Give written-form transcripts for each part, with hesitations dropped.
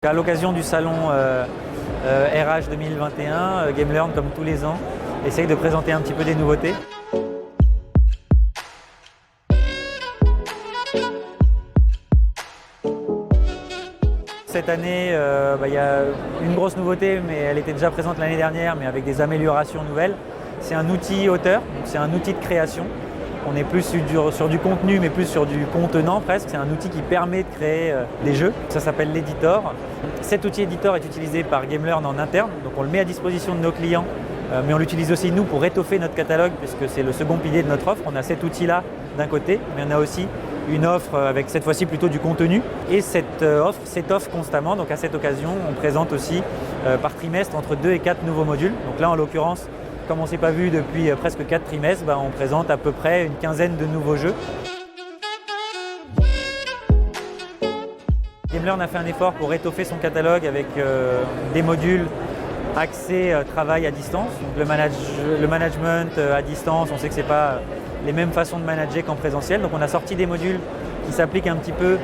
À l'occasion du salon RH 2021, GameLearn, comme tous les ans, essaye de présenter un petit peu des nouveautés. Cette année, il y a une grosse nouveauté, mais elle était déjà présente l'année dernière, mais avec des améliorations nouvelles. C'est un outil auteur, c'est un outil de création. On est plus sur du contenu, mais plus sur du contenant presque. C'est un outil qui permet de créer des jeux. Ça s'appelle l'Editor. Cet outil Editor est utilisé par GameLearn en interne, donc on le met à disposition de nos clients, mais on l'utilise aussi nous pour étoffer notre catalogue, puisque c'est le second pilier de notre offre. On a cet outil-là d'un côté, mais on a aussi une offre avec cette fois-ci plutôt du contenu. Et cette offre s'étoffe constamment, donc à cette occasion, on présente aussi par trimestre entre 2 et 4 nouveaux modules. Donc là, en l'occurrence, comme on ne s'est pas vu depuis presque 4 trimestres, on présente à peu près une quinzaine de nouveaux jeux. GameLearn a fait un effort pour étoffer son catalogue avec des modules axés travail à distance. Donc le management à distance, on sait que ce n'est pas les mêmes façons de manager qu'en présentiel. Donc on a sorti des modules qui s'appliquent un petit peu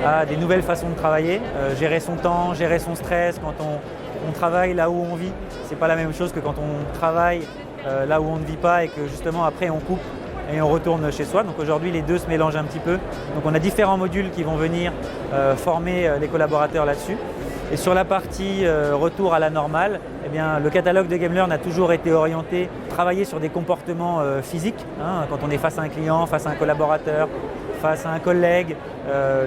à des nouvelles façons de travailler. Gérer son temps, gérer son stress quand on travaille là où on vit. Ce n'est pas la même chose que quand on travaille là où on ne vit pas et que justement après on coupe et on retourne chez soi. Donc aujourd'hui les deux se mélangent un petit peu. Donc on a différents modules qui vont venir former les collaborateurs là-dessus. Et sur la partie retour à la normale, le catalogue de GameLearn a toujours été orienté, travailler sur des comportements physiques. Quand on est face à un client, face à un collaborateur, face à un collègue,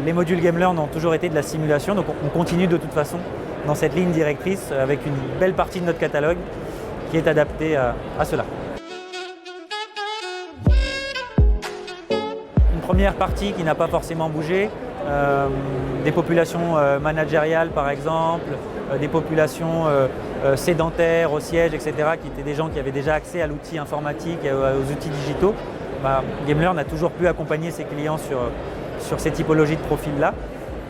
les modules GameLearn ont toujours été de la simulation. Donc on continue de toute façon dans cette ligne directrice avec une belle partie de notre catalogue qui est adaptée à cela. Une première partie qui n'a pas forcément bougé, des populations managériales par exemple, des populations sédentaires au siège, etc., qui étaient des gens qui avaient déjà accès à l'outil informatique et aux outils digitaux. GameLearn a toujours pu accompagner ses clients sur ces typologies de profils-là.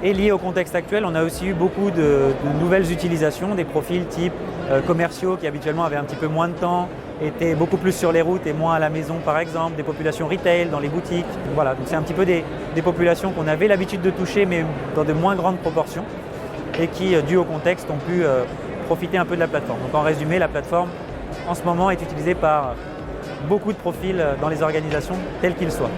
Et lié au contexte actuel, on a aussi eu beaucoup de nouvelles utilisations, des profils type commerciaux qui habituellement avaient un petit peu moins de temps, étaient beaucoup plus sur les routes et moins à la maison par exemple, des populations retail dans les boutiques. Voilà, donc c'est un petit peu des populations qu'on avait l'habitude de toucher mais dans de moins grandes proportions et qui, dû au contexte, ont pu profiter un peu de la plateforme. Donc en résumé, la plateforme en ce moment est utilisée par beaucoup de profils dans les organisations, tels qu'ils soient.